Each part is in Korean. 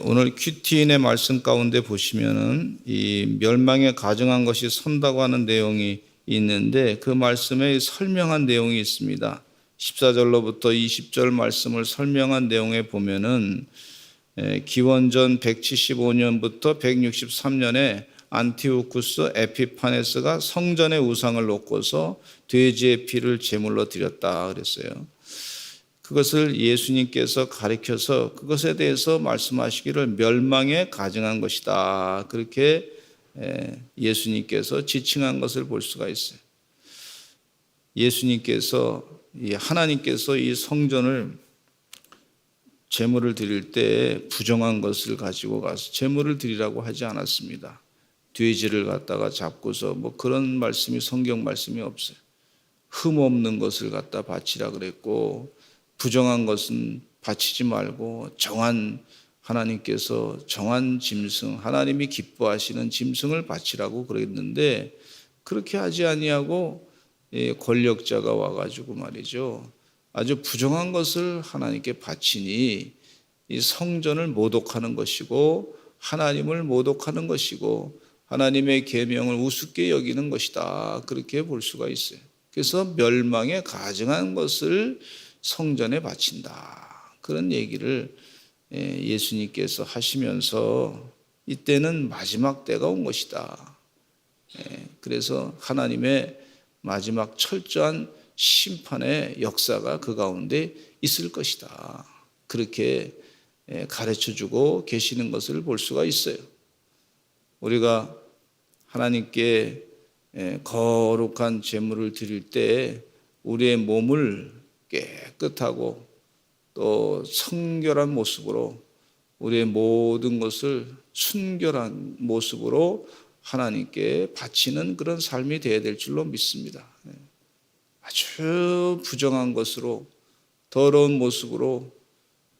오늘 큐티인의 말씀 가운데 보시면은 이 멸망에 가증한 것이 선다고 하는 내용이 있는데 그 말씀에 설명한 내용이 있습니다. 14절로부터 20절 말씀을 설명한 내용에 보면은 기원전 175년부터 163년에 안티오쿠스 에피파네스가 성전의 우상을 놓고서 돼지의 피를 제물로 드렸다 그랬어요. 그것을 예수님께서 가르쳐서 그것에 대해서 말씀하시기를 멸망에 가증한 것이다. 그렇게 예수님께서 지칭한 것을 볼 수가 있어요. 하나님께서 이 성전을 제물을 드릴 때 부정한 것을 가지고 가서 제물을 드리라고 하지 않았습니다. 돼지를 갖다가 잡고서 그런 말씀이 성경 말씀이 없어요. 흠 없는 것을 갖다 바치라 그랬고 부정한 것은 바치지 말고 하나님께서 정한 짐승, 하나님이 기뻐하시는 짐승을 바치라고 그랬는데 그렇게 하지 아니하고 권력자가 와가지고 말이죠. 아주 부정한 것을 하나님께 바치니 이 성전을 모독하는 것이고 하나님을 모독하는 것이고 하나님의 계명을 우습게 여기는 것이다. 그렇게 볼 수가 있어요. 그래서 멸망에 가증한 것을 성전에 바친다. 그런 얘기를 예수님께서 하시면서 이때는 마지막 때가 온 것이다. 그래서 하나님의 마지막 철저한 심판의 역사가 그 가운데 있을 것이다. 그렇게 가르쳐주고 계시는 것을 볼 수가 있어요. 우리가 하나님께 거룩한 제물을 드릴 때 우리의 몸을 깨끗하고 또 성결한 모습으로 우리의 모든 것을 순결한 모습으로 하나님께 바치는 그런 삶이 되어야 될 줄로 믿습니다. 아주 부정한 것으로 더러운 모습으로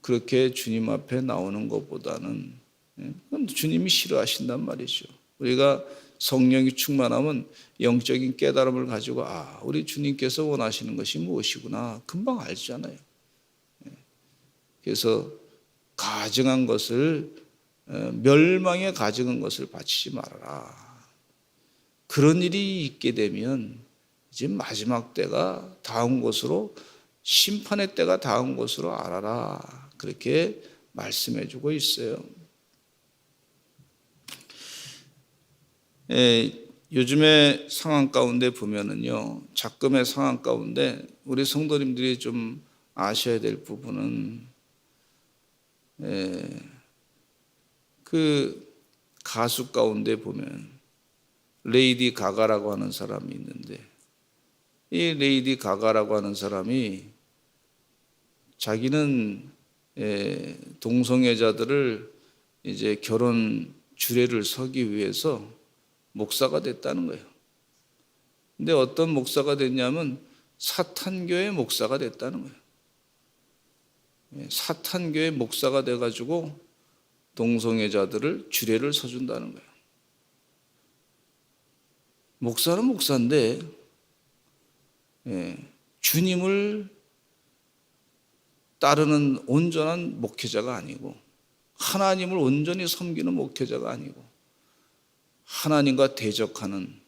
그렇게 주님 앞에 나오는 것보다는 그건 주님이 싫어하신단 말이죠. 우리가 성령이 충만하면 영적인 깨달음을 가지고 우리 주님께서 원하시는 것이 무엇이구나 금방 알잖아요. 그래서 가증한 것을 멸망에 가증한 것을 바치지 말아라. 그런 일이 있게 되면 이제 마지막 때가 다음 것으로 심판의 때가 다음 것으로 알아라. 그렇게 말씀해 주고 있어요. 요즘의 상황 가운데 보면은요, 작금의 상황 가운데 우리 성도님들이 좀 아셔야 될 부분은 그 가수 가운데 보면 레이디 가가라고 하는 사람이 있는데 이 레이디 가가라고 하는 사람이 자기는 동성애자들을 이제 결혼 주례를 서기 위해서 목사가 됐다는 거예요. 근데 어떤 목사가 됐냐면 사탄교회 목사가 됐다는 거예요. 사탄교회 목사가 돼가지고 동성애자들을 주례를 서준다는 거예요. 목사는 목사인데 주님을 따르는 온전한 목회자가 아니고 하나님을 온전히 섬기는 목회자가 아니고 하나님과 대적하는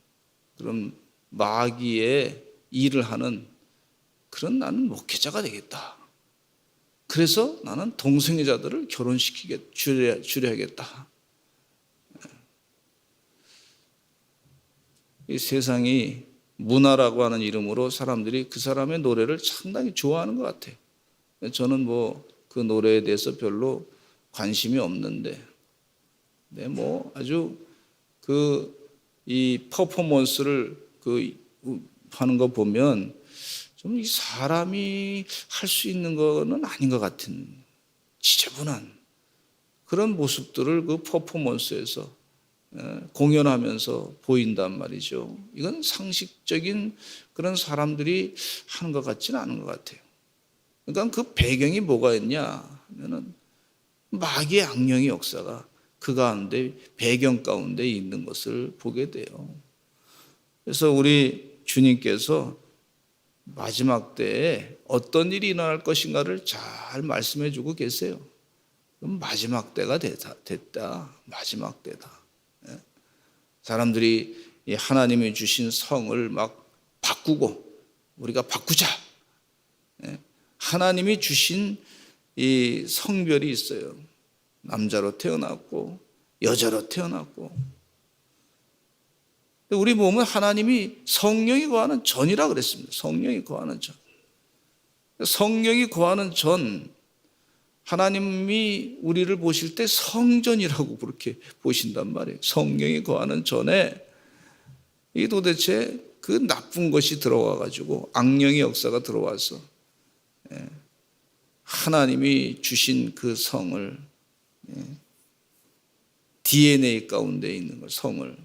그런 마귀의 일을 하는 그런 나는 목회자가 되겠다. 그래서 나는 동성애자들을 주례하겠다. 이 세상이 문화라고 하는 이름으로 사람들이 그 사람의 노래를 상당히 좋아하는 것 같아요. 저는 그 노래에 대해서 별로 관심이 없는데, 아주 이 퍼포먼스를 하는 거 보면 좀 이 사람이 할 수 있는 거는 아닌 것 같은 지저분한 그런 모습들을 그 퍼포먼스에서 공연하면서 보인단 말이죠. 이건 상식적인 그런 사람들이 하는 것 같지는 않은 것 같아요. 그러니까 그 배경이 뭐가 있냐 하면은 마귀의 악령의 역사가 그 가운데 배경 가운데 있는 것을 보게 돼요. 그래서 우리 주님께서 마지막 때에 어떤 일이 일어날 것인가를 잘 말씀해 주고 계세요. 그럼 마지막 때가 됐다. 마지막 때다. 예? 사람들이 이 하나님이 주신 성을 막 바꾸고 우리가 바꾸자. 예? 하나님이 주신 이 성별이 있어요. 남자로 태어났고 여자로 태어났고. 우리 몸은 하나님이 성령이 거하는 전이라 그랬습니다. 성령이 거하는 전. 성령이 거하는 전, 하나님이 우리를 보실 때 성전이라고 그렇게 보신단 말이에요. 성령이 거하는 전에 이 도대체 그 나쁜 것이 들어와 가지고 악령의 역사가 들어와서 하나님이 주신 그 성을, DNA 가운데 있는 걸, 성을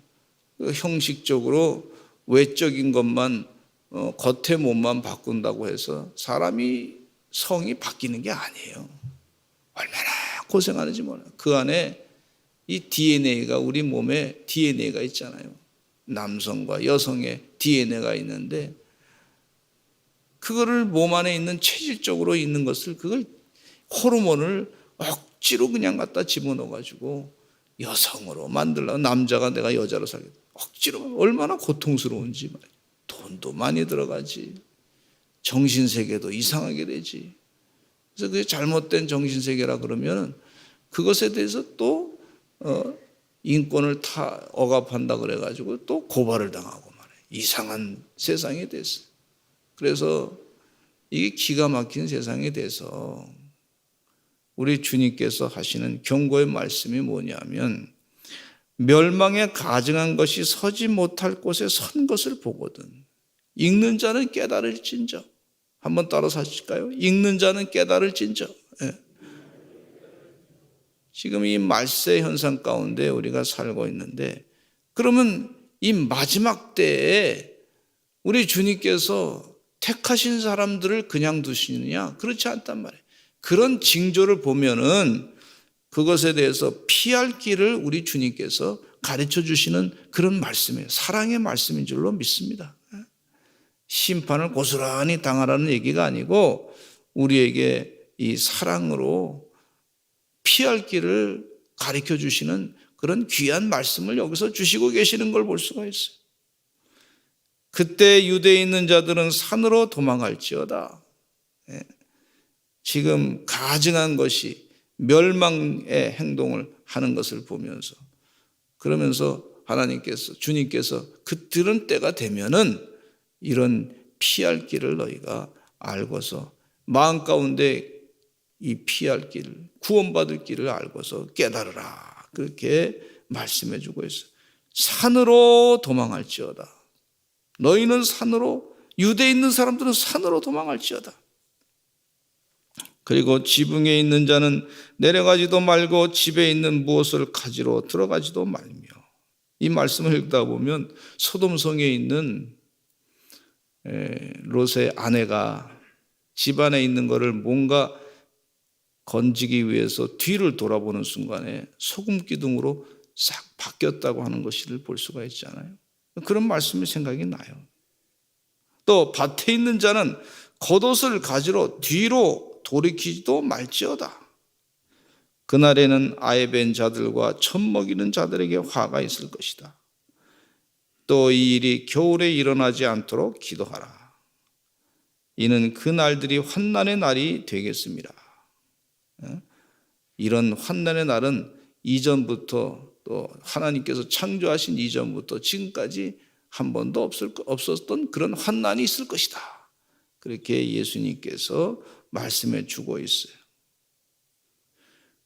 형식적으로 외적인 것만 겉의 몸만 바꾼다고 해서 사람이 성이 바뀌는 게 아니에요. 얼마나 고생하는지 몰라요. 그 안에 이 DNA가, 우리 몸에 DNA가 있잖아요. 남성과 여성의 DNA가 있는데 그거를 몸 안에 있는 체질적으로 있는 것을, 그걸 호르몬을 억지로 그냥 갖다 집어넣어 가지고 여성으로 만들려고, 남자가 내가 여자로 살겠다 억지로, 얼마나 고통스러운지 말이에요. 돈도 많이 들어가지, 정신세계도 이상하게 되지. 그래서 그게 잘못된 정신세계라 그러면 그것에 대해서 또 인권을 다 억압한다 그래가지고 또 고발을 당하고 말이에요. 이상한 세상이 됐어요. 그래서 이게 기가 막힌 세상이 돼서 우리 주님께서 하시는 경고의 말씀이 뭐냐면, 멸망에 가증한 것이 서지 못할 곳에 선 것을 보거든 읽는 자는 깨달을진저. 한번 따라서 하실까요? 읽는 자는 깨달을진저. 예. 지금 이 말세 현상 가운데 우리가 살고 있는데, 그러면 이 마지막 때에 우리 주님께서 택하신 사람들을 그냥 두시느냐? 그렇지 않단 말이에요. 그런 징조를 보면은 그것에 대해서 피할 길을 우리 주님께서 가르쳐 주시는 그런 말씀이에요. 사랑의 말씀인 줄로 믿습니다. 심판을 고스란히 당하라는 얘기가 아니고 우리에게 이 사랑으로 피할 길을 가르쳐 주시는 그런 귀한 말씀을 여기서 주시고 계시는 걸 볼 수가 있어요. 그때 유대에 있는 자들은 산으로 도망할지어다. 지금 가증한 것이 멸망의 행동을 하는 것을 보면서, 그러면서 하나님께서, 주님께서 그들은 때가 되면은 이런 피할 길을 너희가 알고서 마음 가운데 이 피할 길, 구원받을 길을 알고서 깨달으라. 그렇게 말씀해 주고 있어요. 산으로 도망할지어다. 너희는 산으로, 유대에 있는 사람들은 산으로 도망할지어다. 그리고 지붕에 있는 자는 내려가지도 말고 집에 있는 무엇을 가지러 들어가지도 말며. 이 말씀을 읽다 보면 소돔성에 있는 롯의 아내가 집안에 있는 것을 뭔가 건지기 위해서 뒤를 돌아보는 순간에 소금 기둥으로 싹 바뀌었다고 하는 것을 볼 수가 있잖아요. 그런 말씀이 생각이 나요. 또 밭에 있는 자는 겉옷을 가지러 뒤로 돌이키지도 말지어다. 그날에는 아이 벤 자들과 젖 먹이는 자들에게 화가 있을 것이다. 또 이 일이 겨울에 일어나지 않도록 기도하라. 이는 그 날들이 환난의 날이 되겠습니다. 이런 환난의 날은 이전부터, 또 하나님께서 창조하신 이전부터 지금까지 한 번도 없었던 그런 환난이 있을 것이다. 그렇게 예수님께서 말씀해 주고 있어요.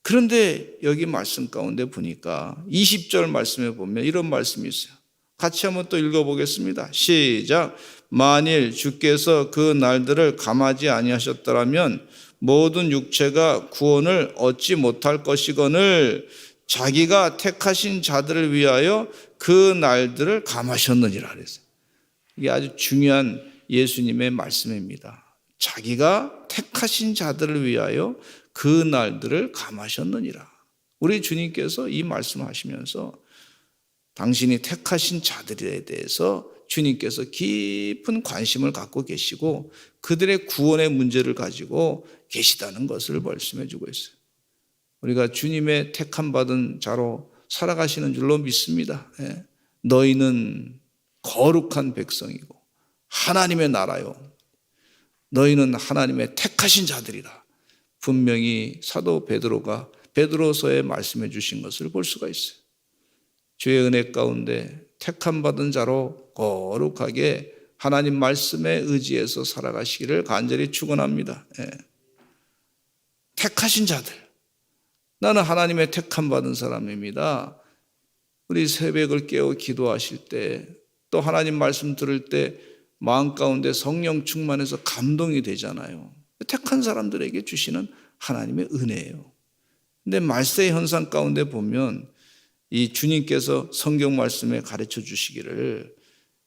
그런데 여기 말씀 가운데 보니까 20절 말씀에 보면 이런 말씀이 있어요. 같이 한번 또 읽어보겠습니다. 시작. 만일 주께서 그 날들을 감하지 아니하셨더라면 모든 육체가 구원을 얻지 못할 것이거늘 자기가 택하신 자들을 위하여 그 날들을 감하셨느니라 그랬어요. 이게 아주 중요한 예수님의 말씀입니다. 자기가 택하신 자들을 위하여 그 날들을 감하셨느니라. 우리 주님께서 이 말씀하시면서 당신이 택하신 자들에 대해서 주님께서 깊은 관심을 갖고 계시고 그들의 구원의 문제를 가지고 계시다는 것을 말씀해 주고 있어요. 우리가 주님의 택함 받은 자로 살아가시는 줄로 믿습니다. 너희는 거룩한 백성이고 하나님의 나라요, 너희는 하나님의 택하신 자들이라. 분명히 사도 베드로가 베드로서에 말씀해 주신 것을 볼 수가 있어요. 주의 은혜 가운데 택함 받은 자로 거룩하게 하나님 말씀에 의지해서 살아가시기를 간절히 축원합니다. 택하신 자들, 나는 하나님의 택함 받은 사람입니다. 우리 새벽을 깨어 기도하실 때, 또 하나님 말씀 들을 때 마음 가운데 성령 충만해서 감동이 되잖아요. 택한 사람들에게 주시는 하나님의 은혜예요. 근데 말세의 현상 가운데 보면 이 주님께서 성경 말씀에 가르쳐 주시기를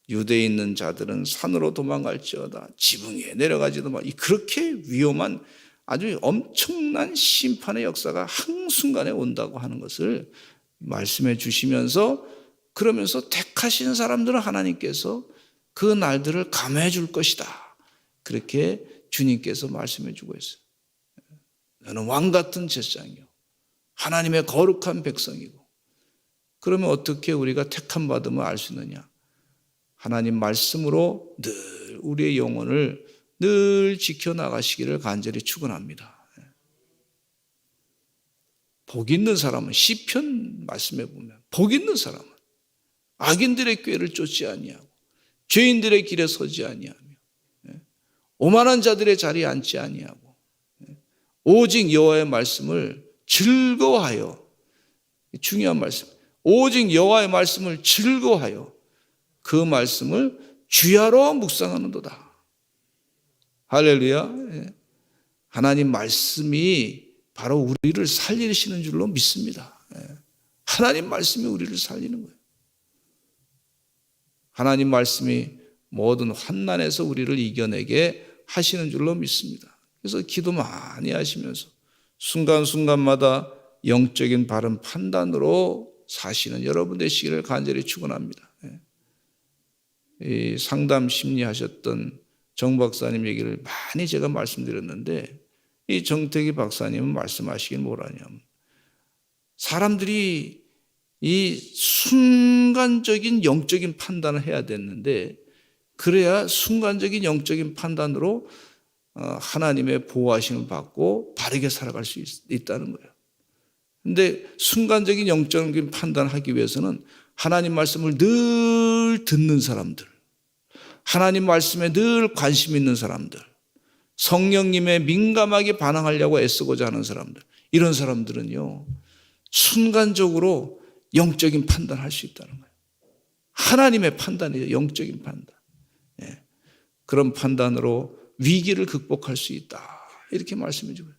유대에 있는 자들은 산으로 도망갈지어다, 지붕 위에 내려가지도 마. 그렇게 위험한 아주 엄청난 심판의 역사가 한순간에 온다고 하는 것을 말씀해 주시면서, 그러면서 택하신 사람들은 하나님께서 그 날들을 감해 줄 것이다, 그렇게 주님께서 말씀해 주고 있어요. 너는 왕 같은 제사장이요 하나님의 거룩한 백성이고. 그러면 어떻게 우리가 택함 받음을 알 수 있느냐? 하나님 말씀으로 늘 우리의 영혼을 늘 지켜나가시기를 간절히 축원합니다. 복 있는 사람은, 시편 말씀에 보면 복 있는 사람은 악인들의 꾀를 쫓지 아니하고 죄인들의 길에 서지 아니하며 오만한 자들의 자리에 앉지 아니하고 오직 여호와의 말씀을 즐거워하여, 중요한 말씀, 오직 여호와의 말씀을 즐거워하여 그 말씀을 주야로 묵상하는도다. 할렐루야. 하나님 말씀이 바로 우리를 살리시는 줄로 믿습니다. 하나님 말씀이 우리를 살리는 거예요. 하나님 말씀이 모든 환난에서 우리를 이겨내게 하시는 줄로 믿습니다. 그래서 기도 많이 하시면서 순간순간마다 영적인 바른 판단으로 사시는 여러분 되시기를 간절히 축원합니다. 이 상담 심리 하셨던 정 박사님 얘기를 많이 제가 말씀드렸는데, 이 정태기 박사님은 말씀하시긴 뭐라냐면, 사람들이 이 순간적인 영적인 판단을 해야 됐는데, 그래야 순간적인 영적인 판단으로 하나님의 보호하심을 받고 바르게 살아갈 수 있다는 거예요. 근데 순간적인 영적인 판단을 하기 위해서는 하나님 말씀을 늘 듣는 사람들, 하나님 말씀에 늘 관심 있는 사람들, 성령님의 민감하게 반응하려고 애쓰고자 하는 사람들, 이런 사람들은요 순간적으로 영적인 판단을 할 수 있다는 거예요. 하나님의 판단이에요. 영적인 판단. 그런 판단으로 위기를 극복할 수 있다, 이렇게 말씀해 주고요.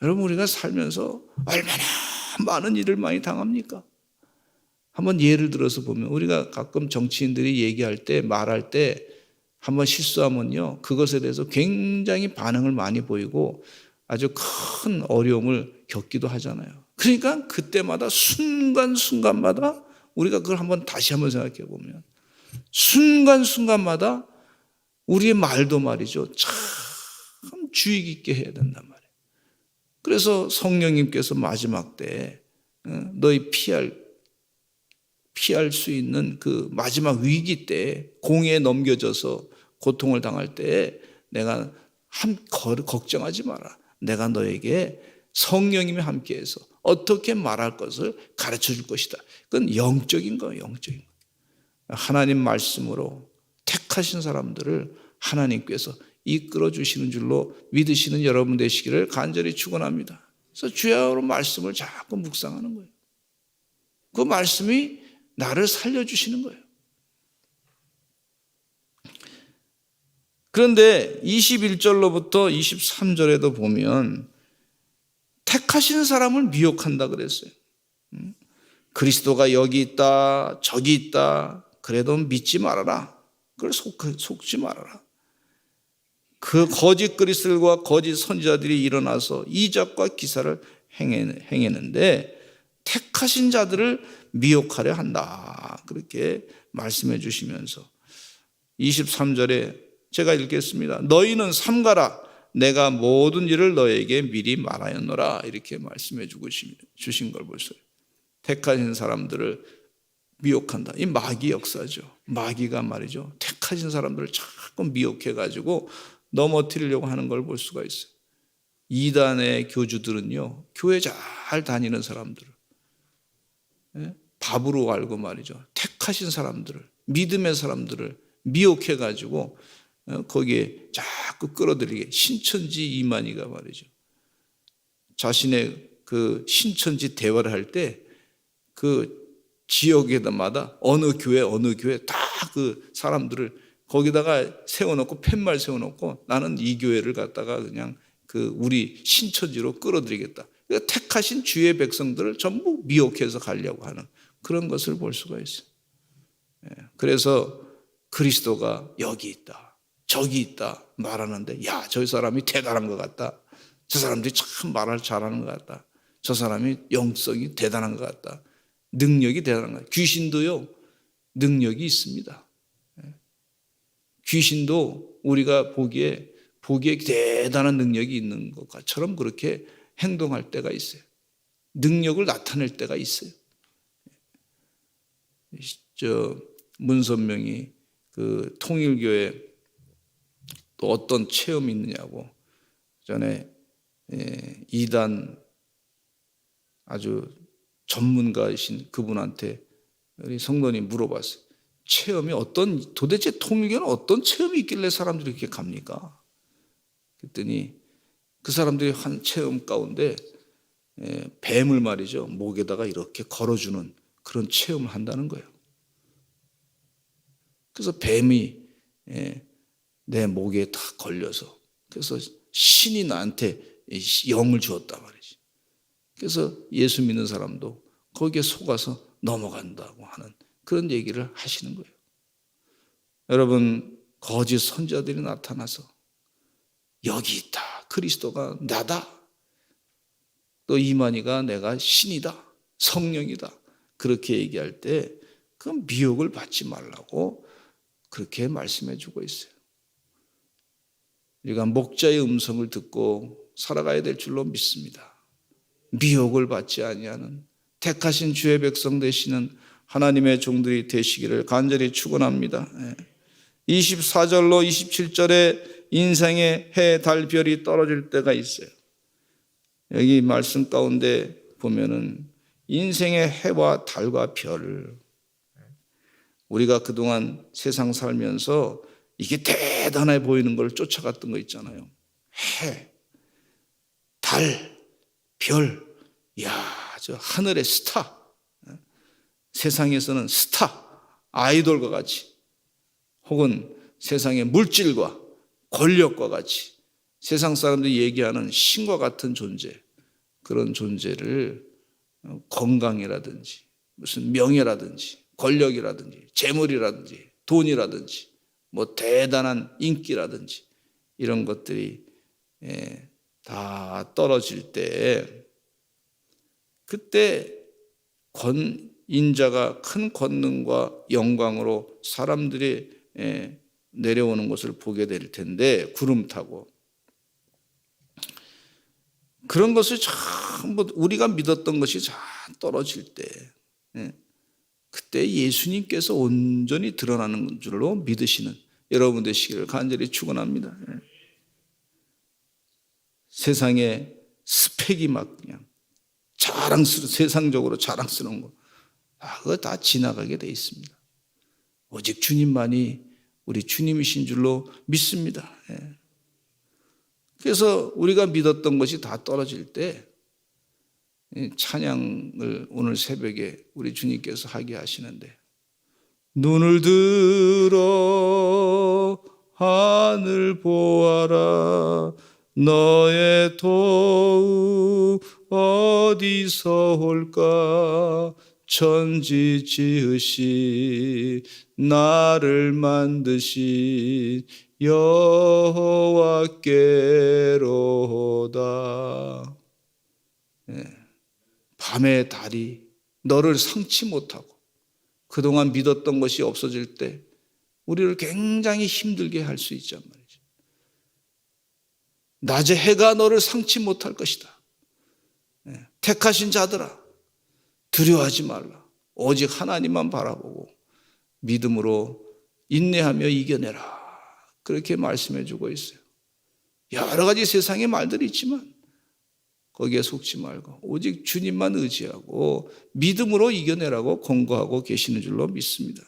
여러분, 우리가 살면서 얼마나 많은 일을 많이 당합니까? 한번 예를 들어서 보면, 우리가 가끔 정치인들이 얘기할 때, 말할 때 한번 실수하면요 그것에 대해서 굉장히 반응을 많이 보이고 아주 큰 어려움을 겪기도 하잖아요. 그러니까 그때마다 순간순간마다 우리가 그걸 다시 한번 생각해 보면, 순간순간마다 우리의 말도 말이죠 참 주의 깊게 해야 된단 말이에요. 그래서 성령님께서 마지막 때 너희 피할 수 있는 그 마지막 위기 때, 공에 넘겨져서 고통을 당할 때 내가 걱정하지 마라, 내가 너에게 성령님이 함께해서 어떻게 말할 것을 가르쳐 줄 것이다. 그건 영적인 거예요. 영적인 거. 하나님 말씀으로 택하신 사람들을 하나님께서 이끌어 주시는 줄로 믿으시는 여러분 되시기를 간절히 축원합니다. 그래서 주야로 말씀을 자꾸 묵상하는 거예요. 그 말씀이 나를 살려주시는 거예요. 그런데 21절로부터 23절에도 보면 택하신 사람을 미혹한다 그랬어요. 그리스도가 여기 있다 저기 있다 그래도 믿지 말아라, 그걸 속지 말아라. 그 거짓 그리스도들과 거짓 선지자들이 일어나서 이적과 기사를 행했는데 택하신 자들을 미혹하려 한다, 그렇게 말씀해 주시면서 23절에 제가 읽겠습니다. 너희는 삼가라, 내가 모든 일을 너에게 미리 말하였노라. 이렇게 말씀해 주신 걸 보세요. 택하신 사람들을 미혹한다. 이 마귀 역사죠. 마귀가 말이죠. 택하신 사람들을 자꾸 미혹해가지고 넘어뜨리려고 하는 걸 볼 수가 있어요. 이단의 교주들은요, 교회 잘 다니는 사람들을 밥으로 알고 말이죠. 택하신 사람들을, 믿음의 사람들을 미혹해가지고 거기에 자꾸 끌어들이게, 신천지 이만희가 말이죠. 자신의 그 신천지 대화를 할 때 그 지역에마다 어느 교회 다 그 사람들을 거기다가 세워놓고 팻말 세워놓고 나는 이 교회를 갖다가 그냥 그 우리 신천지로 끌어들이겠다. 그러니까 택하신 주의 백성들을 전부 미혹해서 가려고 하는 그런 것을 볼 수가 있어요. 그래서 그리스도가 여기 있다, 저기 있다 말하는데, 야, 저 사람이 대단한 것 같다. 저 사람들이 참 말을 잘하는 것 같다. 저 사람이 영성이 대단한 것 같다. 능력이 대단한 것 같다. 귀신도요, 능력이 있습니다. 귀신도 우리가 보기에 대단한 능력이 있는 것처럼 그렇게 행동할 때가 있어요. 능력을 나타낼 때가 있어요. 문선명이 그 통일교회 또 어떤 체험이 있느냐고 전에 이단 아주 전문가이신 그분한테 우리 성도님 물어봤어요. 체험이 도대체 통일교는 어떤 체험이 있길래 사람들이 이렇게 갑니까? 그랬더니 그 사람들이 한 체험 가운데 뱀을 말이죠, 목에다가 이렇게 걸어주는 그런 체험을 한다는 거예요. 그래서 뱀이 내 목에 탁 걸려서, 그래서 신이 나한테 영을 주었다 말이지. 그래서 예수 믿는 사람도 거기에 속아서 넘어간다고 하는 그런 얘기를 하시는 거예요. 여러분, 거짓 선지자들이 나타나서 여기 있다, 그리스도가 나다, 또 이만희가 내가 신이다, 성령이다, 그렇게 얘기할 때 그 미혹을 받지 말라고 그렇게 말씀해 주고 있어요. 우리가 목자의 음성을 듣고 살아가야 될 줄로 믿습니다. 미혹을 받지 아니하는 택하신 주의 백성 되시는 하나님의 종들이 되시기를 간절히 축원합니다. 24절로 27절에 인생의 해, 달, 별이 떨어질 때가 있어요. 여기 말씀 가운데 보면은 인생의 해와 달과 별을, 우리가 그동안 세상 살면서 이게 대단해 보이는 걸 쫓아갔던 거 있잖아요. 해, 달, 별, 야, 저 하늘의 스타, 세상에서는 스타, 아이돌과 같이, 혹은 세상의 물질과 권력과 같이 세상 사람들이 얘기하는 신과 같은 존재, 그런 존재를 건강이라든지 무슨 명예라든지 권력이라든지 재물이라든지 돈이라든지 뭐 대단한 인기라든지 이런 것들이 다 떨어질 때, 그때 인자가 큰 권능과 영광으로 사람들이 내려오는 것을 보게 될 텐데, 구름 타고 그런 것을 전부 우리가 믿었던 것이 다 떨어질 때, 그때 예수님께서 온전히 드러나는 줄로 믿으시는 여러분 되시기를 간절히 축원합니다. 세상에 스펙이 막 그냥 세상적으로 자랑스러운 거, 그거 다 지나가게 돼 있습니다. 오직 주님만이 우리 주님이신 줄로 믿습니다. 그래서 우리가 믿었던 것이 다 떨어질 때 찬양을 오늘 새벽에 우리 주님께서 하게 하시는데, 눈을 들어 하늘 보아라, 너의 도움 어디서 올까, 천지 지으신 나를 만드신 여호와께로다. 밤의 달이 너를 상치 못하고 그동안 믿었던 것이 없어질 때 우리를 굉장히 힘들게 할 수 있단 말이죠. 낮에 해가 너를 상치 못할 것이다. 택하신 자들아, 두려워하지 말라. 오직 하나님만 바라보고 믿음으로 인내하며 이겨내라. 그렇게 말씀해 주고 있어요. 여러 가지 세상의 말들이 있지만 거기에 속지 말고 오직 주님만 의지하고 믿음으로 이겨내라고 권고하고 계시는 줄로 믿습니다.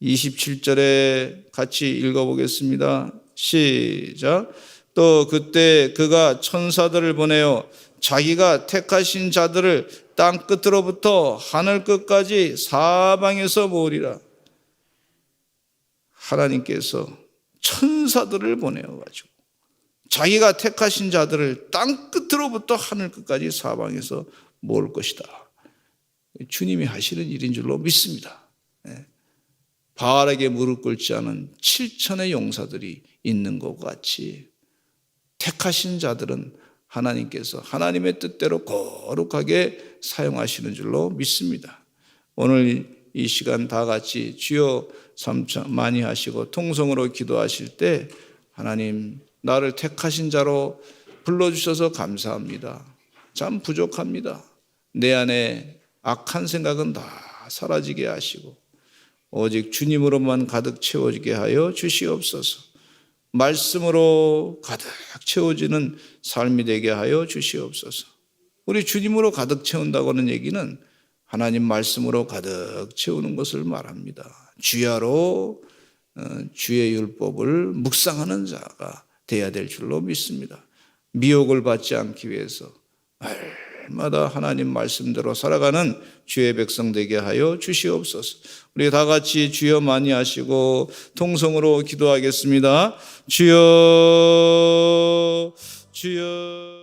27절에 같이 읽어보겠습니다. 시작. 또 그때 그가 천사들을 보내어 자기가 택하신 자들을 땅 끝으로부터 하늘 끝까지 사방에서 모으리라. 하나님께서 천사들을 보내어가지고 자기가 택하신 자들을 땅 끝으로부터 하늘 끝까지 사방에서 모을 것이다. 주님이 하시는 일인 줄로 믿습니다. 바알에게 무릎 꿇지 않은 7천의 용사들이 있는 것 같이 택하신 자들은 하나님께서 하나님의 뜻대로 거룩하게 사용하시는 줄로 믿습니다. 오늘 이 시간 다 같이 주여 삼천 많이 하시고 통성으로 기도하실 때 하나님 나를 택하신 자로 불러주셔서 감사합니다. 참 부족합니다. 내 안에 악한 생각은 다 사라지게 하시고 오직 주님으로만 가득 채워지게 하여 주시옵소서. 말씀으로 가득 채워지는 삶이 되게 하여 주시옵소서. 우리 주님으로 가득 채운다고 하는 얘기는 하나님 말씀으로 가득 채우는 것을 말합니다. 주야로 주의 율법을 묵상하는 자가 되어야 될 줄로 믿습니다. 미혹을 받지 않기 위해서 날마다 하나님 말씀대로 살아가는 주의 백성 되게 하여 주시옵소서. 우리 다 같이 주여 많이 하시고 통성으로 기도하겠습니다. 주여 주여